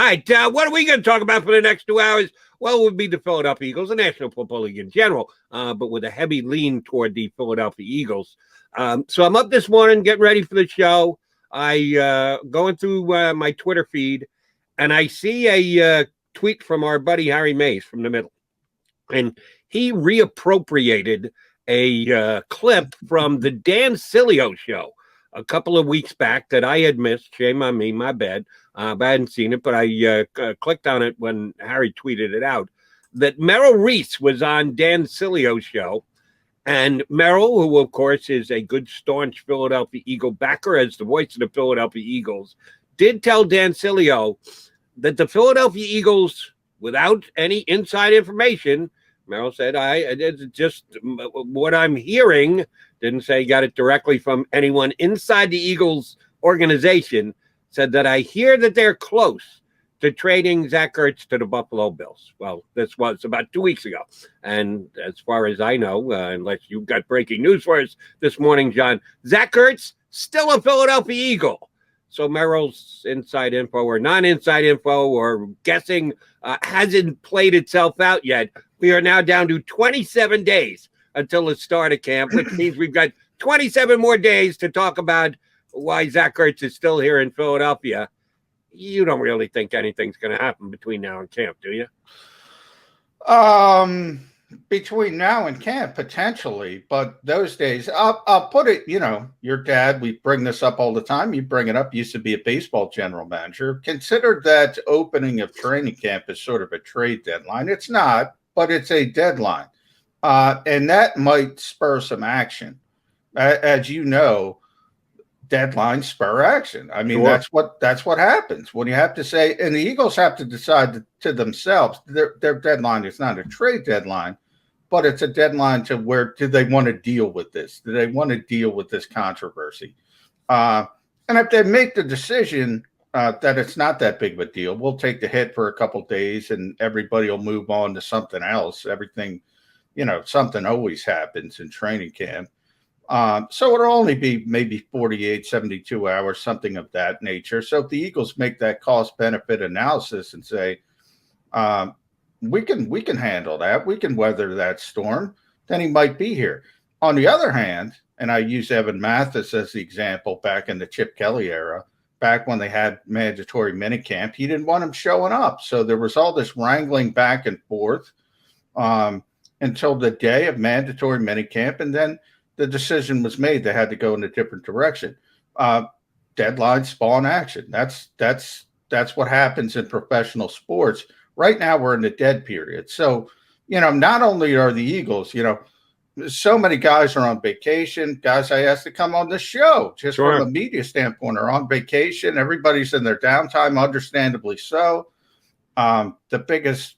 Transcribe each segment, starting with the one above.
right, what are we going to talk about for the next 2 hours? Well, it would be the Philadelphia Eagles, the National Football League in general, but with a heavy lean toward the Philadelphia Eagles. So I'm up this morning getting ready for the show. I going through my Twitter feed, and I see a tweet from our buddy Harry Mays from the Middle, and he reappropriated a clip from the Dan Sileo show a couple of weeks back that I had missed. Shame on me, my bad. I hadn't seen it, but I clicked on it when Harry tweeted it out, that Merrill Reese was on Dan Silio's show. And Merrill, who, of course, is a good, staunch Philadelphia Eagle backer, as the voice of the Philadelphia Eagles, did tell Dan Sileo that the Philadelphia Eagles, without any inside information, Merrill said, it's just what I'm hearing, didn't say he got it directly from anyone inside the Eagles organization, said that I hear that they're close to trading Zach Ertz to the Buffalo Bills. Well, this was about 2 weeks ago. And as far as I know, unless you've got breaking news for us this morning, John, Zach Ertz, still a Philadelphia Eagle. So Merrill's inside info or non-inside info or guessing hasn't played itself out yet. We are now down to 27 days until the start of camp, which means we've got 27 more days to talk about why Zach Ertz is still here in Philadelphia. You don't really think anything's going to happen between now and camp, do you? Between now and camp, potentially, but those days, I'll put it, your dad, we bring this up all the time. You bring it up, used to be a baseball general manager. Consider that opening of training camp is sort of a trade deadline. It's not, but it's a deadline. And that might spur some action. As you know, deadlines spur action. I mean, sure. that's what happens when you have to say, and the Eagles have to decide to themselves, their deadline is not a trade deadline, but it's a deadline to where do they want to deal with this? Do they want to deal with this controversy? And if they make the decision that it's not that big of a deal, we'll take the hit for a couple of days and everybody will move on to something else. Everything, something always happens in training camp. So it'll only be maybe 48, 72 hours, something of that nature. So if the Eagles make that cost benefit analysis and say, we can handle that, we can weather that storm, then he might be here. On the other hand, and I use Evan Mathis as the example back in the Chip Kelly era, back when they had mandatory minicamp, he didn't want him showing up. So there was all this wrangling back and forth until the day of mandatory minicamp. And then the decision was made. They had to go in a different direction. Deadlines spawn action. That's what happens in professional sports. Right now we're in the dead period. So, not only are the Eagles, so many guys are on vacation. Guys I asked to come on the show just sure. From a media standpoint are on vacation. Everybody's in their downtime, understandably so. The biggest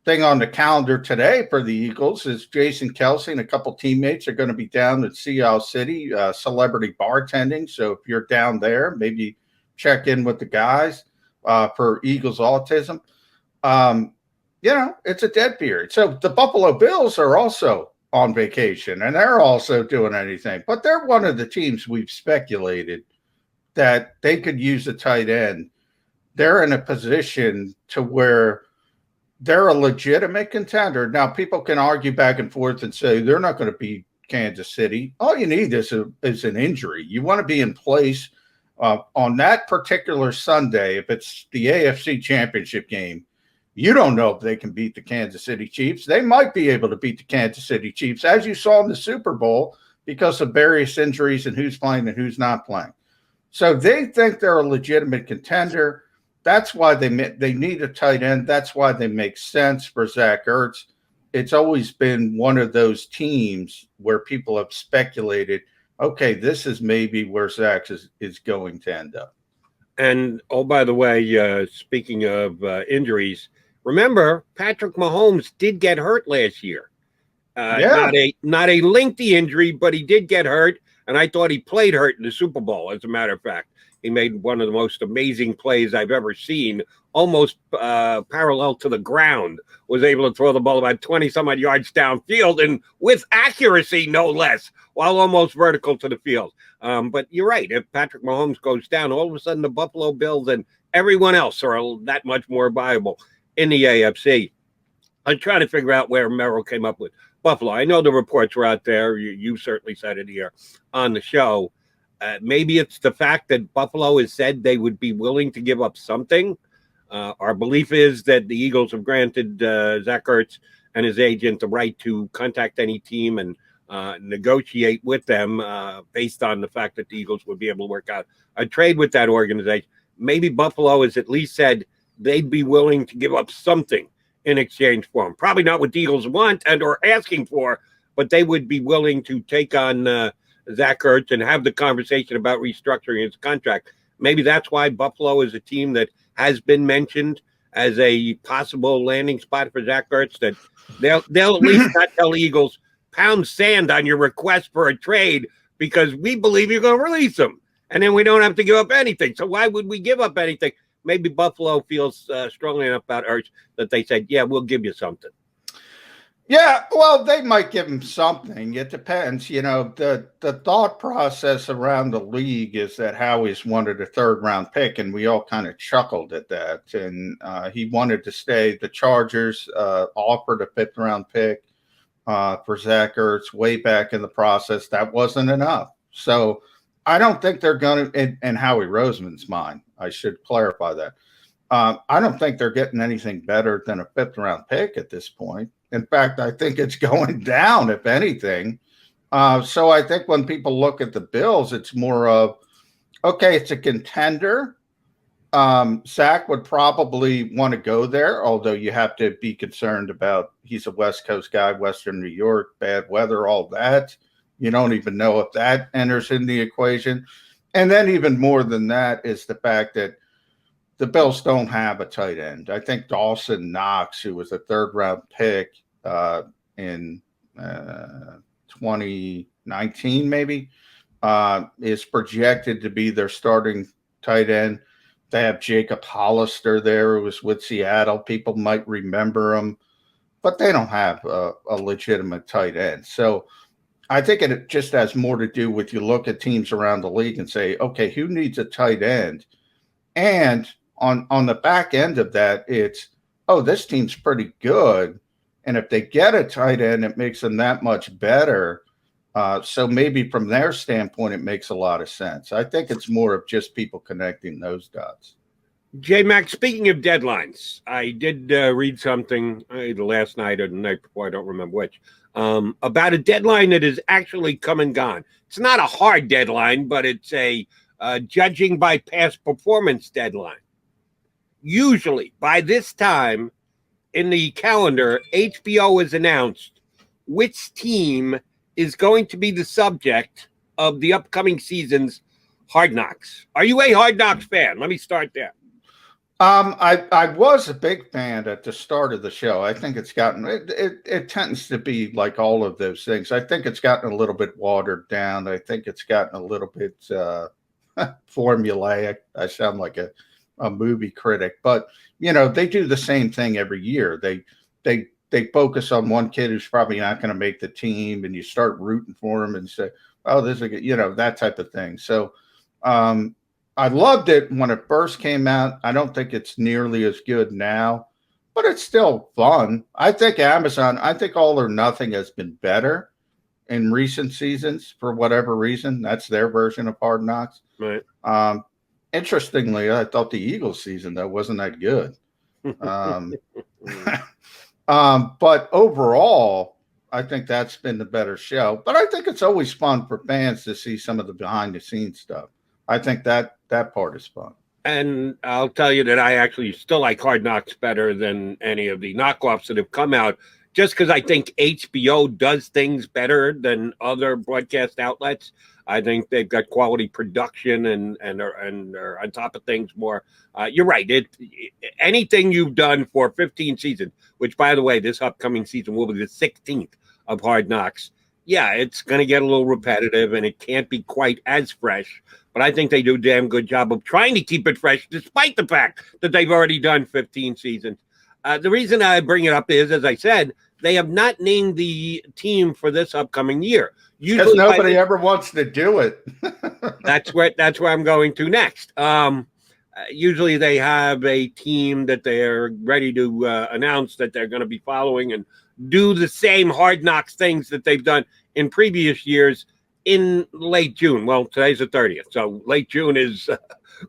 thing on the calendar today for the Eagles is Jason Kelsey and a couple teammates are going to be down in Sea Isle City, celebrity bartending. So if you're down there, maybe check in with the guys for Eagles autism. It's a dead period. So the Buffalo Bills are also on vacation and they're also doing anything, but they're one of the teams we've speculated that they could use a tight end. They're in a position to where they're a legitimate contender. Now, people can argue back and forth and say they're not going to beat Kansas City. All you need is an injury. You want to be in place on that particular Sunday. If it's the AFC Championship game, you don't know if they can beat the Kansas City Chiefs. They might be able to beat the Kansas City Chiefs, as you saw in the Super Bowl, because of various injuries and who's playing and who's not playing. So they think they're a legitimate contender. That's why they need a tight end. That's why they make sense for Zach Ertz. It's always been one of those teams where people have speculated, okay, this is maybe where Zach is going to end up. And, oh, by the way, speaking of injuries, remember, Patrick Mahomes did get hurt last year. Not a lengthy injury, but he did get hurt, and I thought he played hurt in the Super Bowl, as a matter of fact. He made one of the most amazing plays I've ever seen, almost parallel to the ground, was able to throw the ball about 20-some-odd yards downfield, and with accuracy, no less, while almost vertical to the field. But you're right. If Patrick Mahomes goes down, all of a sudden the Buffalo Bills and everyone else are that much more viable in the AFC. I'm trying to figure out where Merrill came up with Buffalo. I know the reports were out there. You certainly said it here on the show. Maybe it's the fact that Buffalo has said they would be willing to give up something. Our belief is that the Eagles have granted Zach Ertz and his agent the right to contact any team and negotiate with them based on the fact that the Eagles would be able to work out a trade with that organization. Maybe Buffalo has at least said they'd be willing to give up something in exchange for him. Probably not what the Eagles want and or asking for, but they would be willing to take on Zach Ertz and have the conversation about restructuring his contract. Maybe that's why Buffalo is a team that has been mentioned as a possible landing spot for Zach Ertz, that they'll at least not tell Eagles, pound sand on your request for a trade because we believe you're going to release him. And then we don't have to give up anything. So why would we give up anything? Maybe Buffalo feels strongly enough about Ertz that they said, yeah, we'll give you something. Yeah, well, they might give him something. It depends. The thought process around the league is that Howie's wanted a third-round pick, and we all kind of chuckled at that. And he wanted to stay. The Chargers offered a fifth-round pick for Zach Ertz way back in the process. That wasn't enough. So I don't think they're going to, in Howie Roseman's mind, I should clarify that. I don't think they're getting anything better than a fifth-round pick at this point. In fact, I think it's going down, if anything. So I think when people look at the Bills, it's more of, okay, it's a contender. Zach would probably want to go there, although you have to be concerned about he's a West Coast guy, Western New York, bad weather, all that. You don't even know if that enters in the equation. And then even more than that is the fact that the Bills don't have a tight end. I think Dawson Knox, who was a third-round pick in 2019 maybe, is projected to be their starting tight end. They have JAKIB Hollister there, who was with Seattle. People might remember him, but they don't have a legitimate tight end. So I think it just has more to do with you look at teams around the league and say, okay, who needs a tight end? And on the back end of that, it's, oh, this team's pretty good. And if they get a tight end, it makes them that much better. So maybe from their standpoint, it makes a lot of sense. I think it's more of just people connecting those dots. J-Mac, speaking of deadlines, I did read something either last night or the night before, I don't remember which, about a deadline that is actually come and gone. It's not a hard deadline, but it's a judging by past performance deadline. Usually, by this time in the calendar, HBO has announced which team is going to be the subject of the upcoming season's Hard Knocks. Are you a Hard Knocks fan? Let me start there. I was a big fan at the start of the show. I think it's gotten it tends to be like all of those things. I think it's gotten a little bit watered down. I think it's gotten a little bit formulaic. I sound like a movie critic, but they do the same thing every year. They focus on one kid who's probably not going to make the team, and you start rooting for him and say, "Oh, this is a good," that type of thing. So, I loved it when it first came out. I don't think it's nearly as good now, but it's still fun. I think All or Nothing has been better in recent seasons for whatever reason. That's their version of Hard Knocks. Right. Interestingly, I thought the Eagles season, though, wasn't that good. But overall, I think that's been the better show. But I think it's always fun for fans to see some of the behind-the-scenes stuff. I think that part is fun. And I'll tell you that I actually still like Hard Knocks better than any of the knockoffs that have come out, just because I think HBO does things better than other broadcast outlets. I think they've got quality production and are on top of things more. You're right. Anything you've done for 15 seasons, which, by the way, this upcoming season will be the 16th of Hard Knocks. Yeah, it's going to get a little repetitive, and it can't be quite as fresh. But I think they do a damn good job of trying to keep it fresh, despite the fact that they've already done 15 seasons. The reason I bring it up is, as I said, they have not named the team for this upcoming year. Because nobody ever wants to do it. That's where I'm going to next. Usually they have a team that they're ready to announce that they're going to be following and do the same Hard Knocks things that they've done in previous years in late June. Well, today's the 30th, so late June is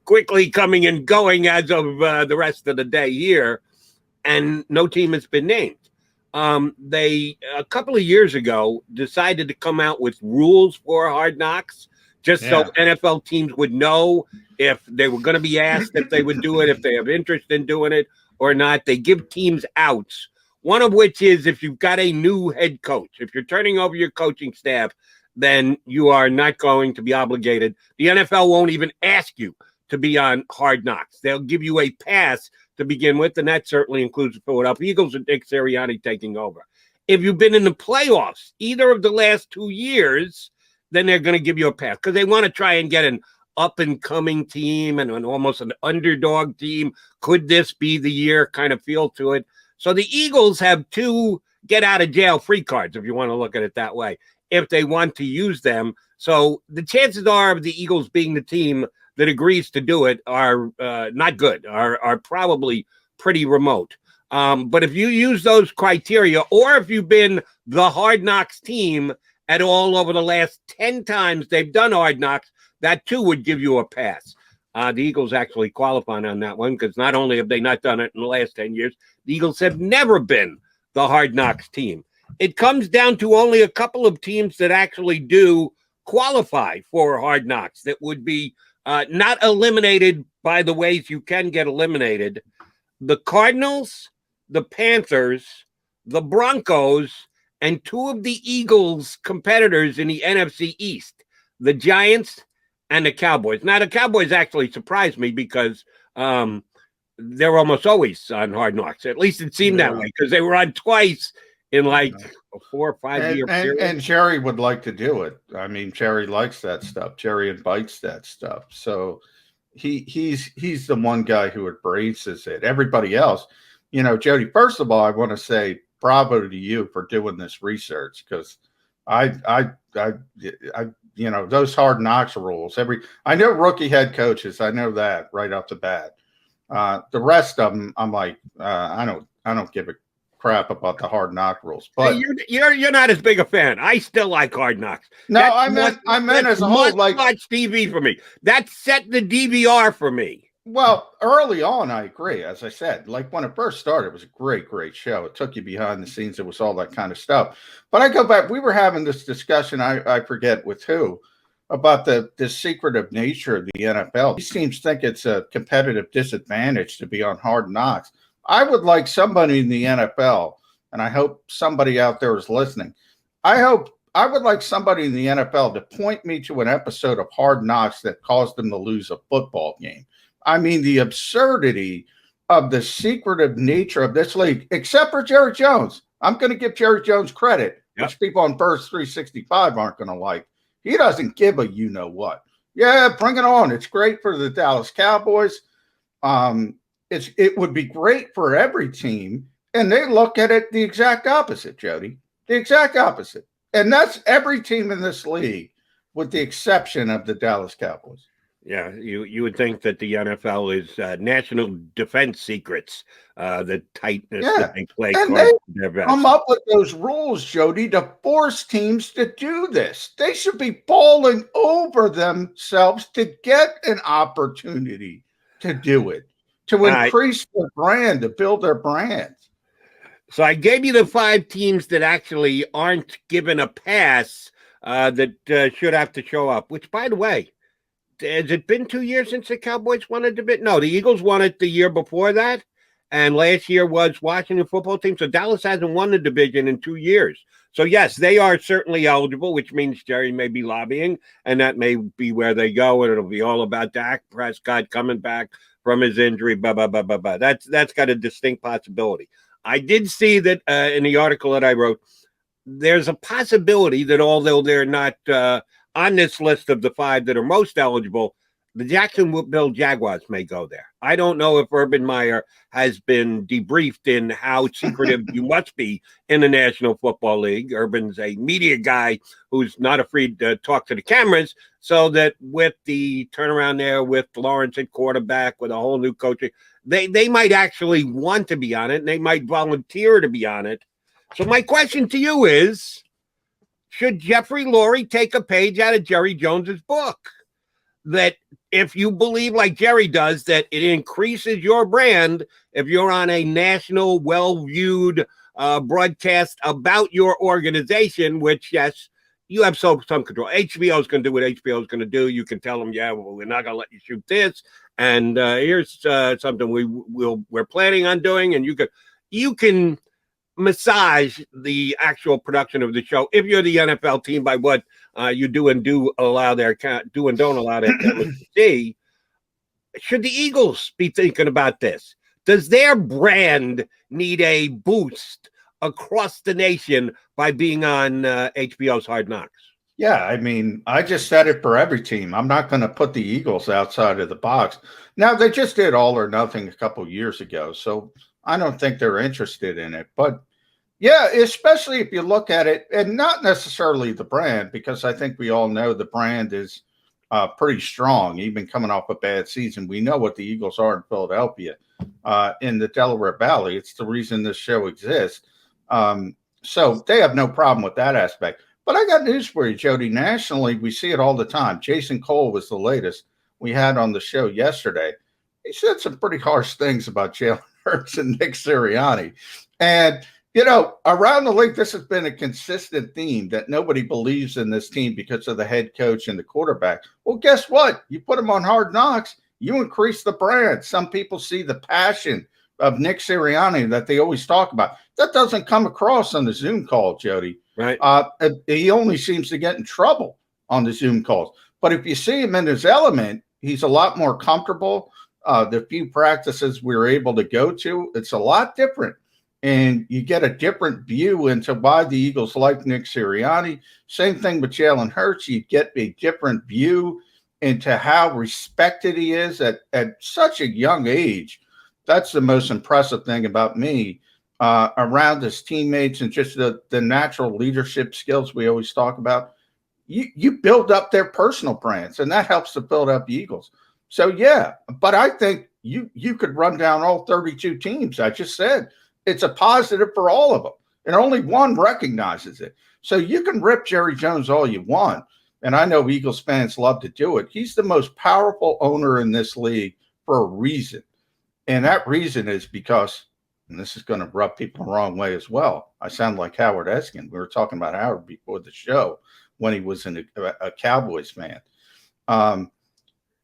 quickly coming and going as of the rest of the day here, and no team has been named. They, a couple of years ago, decided to come out with rules for Hard Knocks just so NFL teams would know if they were going to be asked if they would do it, if they have interest in doing it or not. They give teams outs, one of which is if you've got a new head coach. If you're turning over your coaching staff, then you are not going to be obligated. The NFL won't even ask you to be on Hard Knocks. They'll give you a pass to begin with, and that certainly includes the Philadelphia Eagles and Nick Sirianni taking over. If you've been in the playoffs either of the last 2 years, then they're going to give you a pass because they want to try and get an up-and-coming team and almost an underdog team. Could this be the year kind of feel to it? So the Eagles have 2 get-out-of-jail-free cards, if you want to look at it that way, if they want to use them. So the chances are of the Eagles being the team that agrees to do it are not good, are probably pretty remote. But if you use those criteria, or if you've been the Hard Knocks team at all over the last 10 times they've done Hard Knocks, that too would give you a pass. The Eagles actually qualify on that one because not only have they not done it in the last 10 years, the Eagles have never been the Hard Knocks team. It comes down to only a couple of teams that actually do qualify for Hard Knocks that would be not eliminated by the ways you can get eliminated. The Cardinals, the Panthers, the Broncos, and 2 of the Eagles' competitors in the NFC East, the Giants and the Cowboys. Now, the Cowboys actually surprised me because they're almost always on Hard Knocks. At least it seemed that way because they were on twice in like a 4 or 5 year period. And Jerry would like to do it. I mean, Jerry likes that stuff. Jerry invites that stuff. So he's the one guy who embraces it. Everybody else, Jody, first of all, I want to say bravo to you for doing this research because I those Hard Knocks rules. I know rookie head coaches. I know that right off the bat. The rest of them, I'm like, I don't give a crap about the Hard Knock rules. But hey, you're not as big a fan. I still like Hard Knocks. No, I meant as a whole. Like, watch TV for me. That set the DVR for me. Well, early on, I agree. As I said, like when it first started, it was a great show. It took you behind the scenes. It was all that kind of stuff. But I go back. We were having this discussion. I forget with who about the secretive nature of the NFL. These teams think it's a competitive disadvantage to be on Hard Knocks. I would like somebody in the NFL, and I hope somebody out there is listening. I would like somebody in the NFL to point me to an episode of Hard Knocks that caused them to lose a football game. I mean, the absurdity of the secretive nature of this league, except for Jerry Jones. I'm going to give Jerry Jones credit, which people on Burst 365 aren't going to like. He doesn't give a you-know-what. Yeah, bring it on. It's great for the Dallas Cowboys. It would be great for every team. And they look at it the exact opposite, Jody. The exact opposite. And that's every team in this league, with the exception of the Dallas Cowboys. Yeah, you would think that the NFL is national defense secrets, the tightness that they play. And they come up with those rules, Jody, to force teams to do this. They should be falling over themselves to get an opportunity to do it, to increase their brand, to build their brand. So I gave you the 5 teams that actually aren't given a pass that should have to show up, which, by the way, has it been 2 years since the Cowboys won a division? No, the Eagles won it the year before that. And last year was Washington football team. So Dallas hasn't won the division in 2 years. So, yes, they are certainly eligible, which means Jerry may be lobbying. And that may be where they go. And it'll be all about Dak Prescott coming back from his injury. That's got a distinct possibility. I did see that in the article that I wrote, there's a possibility that although they're not on this list of the 5 that are most eligible, the Jacksonville Jaguars may go there. I don't know if Urban Meyer has been debriefed in how secretive you must be in the National Football League. Urban's a media guy who's not afraid to talk to the cameras, so that with the turnaround there with Lawrence at quarterback, with a whole new coaching, they might actually want to be on it, and they might volunteer to be on it. So my question to you is, should Jeffrey Lurie take a page out of Jerry Jones's book? That if you believe, like Jerry does, that it increases your brand if you're on a national, well-viewed broadcast about your organization, which, yes, you have some control. HBO is going to do what HBO is going to do. You can tell them, yeah, well, we're not going to let you shoot this, and here's something we're planning on doing, and you can massage the actual production of the show if you're the NFL team by what you do and don't allow their cameras to see. Should the Eagles be thinking about this? Does their brand need a boost across the nation by being on HBO's Hard Knocks? Yeah, I mean, I just said it for every team. I'm not going to put the Eagles outside of the box. Now, they just did All or Nothing a couple years ago, so I don't think they're interested in it. But yeah, especially if you look at it, and not necessarily the brand, because I think we all know the brand is pretty strong, even coming off a bad season. We know what the Eagles are in Philadelphia, in the Delaware Valley. It's the reason this show exists. So they have no problem with that aspect. But I got news for you, Jody. Nationally, we see it all the time. Jason Cole was the latest we had on the show yesterday. He said some pretty harsh things about Jalen Hurts and Nick Sirianni. And, you know, around the league, this has been a consistent theme that nobody believes in this team because of the head coach and the quarterback. Well, guess what? You put them on Hard Knocks, you increase the brand. Some people see the passion of Nick Sirianni that they always talk about. That doesn't come across on the Zoom call, Jody. Right. He only seems to get in trouble on the Zoom calls. But if you see him in his element, he's a lot more comfortable. The few practices we were able to go to, it's a lot different. And you get a different view into why the Eagles like Nick Sirianni. Same thing with Jalen Hurts. You get a different view into how respected he is at such a young age. That's the most impressive thing about me. Around his teammates and just the natural leadership skills we always talk about, you build up their personal brands, and that helps to build up the Eagles. So, yeah, but I think you could run down all 32 teams. I just said it's a positive for all of them, and only one recognizes it. So you can rip Jerry Jones all you want, and I know Eagles fans love to do it. He's the most powerful owner in this league for a reason, and that reason is because – and this is going to rub people the wrong way as well. I sound like Howard Eskin. We were talking about Howard before the show when he was a Cowboys fan.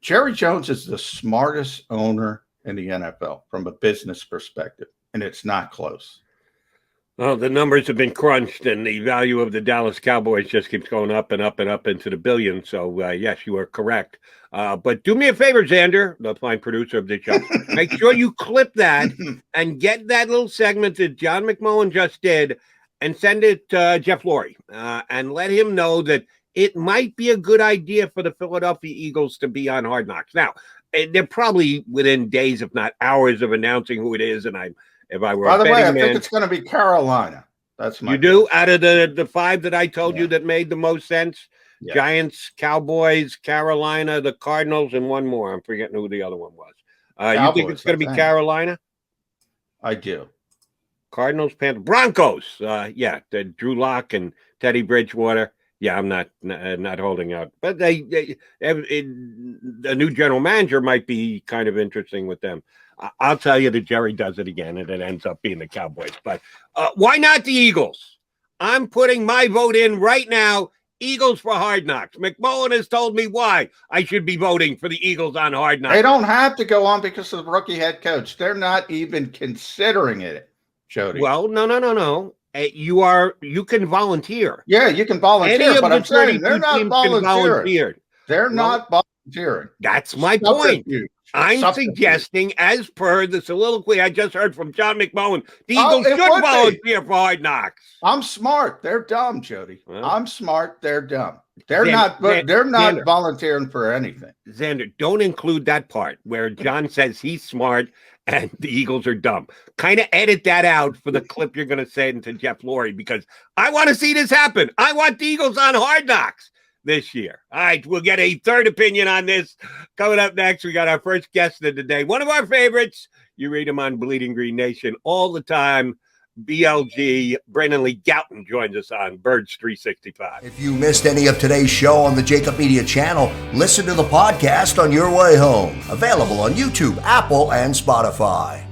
Jerry Jones is the smartest owner in the NFL from a business perspective, and it's not close. Well, the numbers have been crunched, and the value of the Dallas Cowboys just keeps going up and up and up into the billions. So, yes, you are correct. But do me a favor, Xander, the fine producer of the show. Make sure you clip that and get that little segment that John McMullen just did and send it to Jeff Lurie and let him know that it might be a good idea for the Philadelphia Eagles to be on Hard Knocks. Now, they're probably within days, if not hours, of announcing who it is, and if I were by the way, I man, think it's going to be Carolina. That's my do out of the five that I told you that made the most sense. Yeah. Giants, Cowboys, Carolina, the Cardinals, and one more. I'm forgetting who the other one was. You think it's going to be Carolina? I do. Cardinals, Panthers, Broncos. The Drew Lock and Teddy Bridgewater. Yeah, I'm not holding out, but a new general manager might be kind of interesting with them. I'll tell you that Jerry does it again, and it ends up being the Cowboys. But why not the Eagles? I'm putting my vote in right now. Eagles for Hard Knocks. McMullen has told me why I should be voting for the Eagles on Hard Knocks. They don't have to go on because of the rookie head coach. They're not even considering it, Jody. Well, no. You can volunteer. Yeah, you can volunteer, but I'm saying they're not volunteering. They're not volunteering. That's my point. I'm suggesting, as per the soliloquy I just heard from John McMullen, the Eagles should volunteer for Hard Knocks. I'm smart. They're dumb, Jody. Well, I'm smart. They're dumb. They're Xander, not volunteering for anything. Xander, don't include that part where John says he's smart and the Eagles are dumb. Kind of edit that out for the clip you're going to send to Jeff Lurie, because I want to see this happen. I want the Eagles on Hard Knocks this year. All right, we'll get a third opinion on this. Coming up next, we got our first guest of the day, one of our favorites. You read him on Bleeding Green Nation all the time. BLG, Brandon Lee Gouton joins us on Birds 365. If you missed any of today's show on the JAKIB Media channel, listen to the podcast on your way home. Available on YouTube, Apple, and Spotify.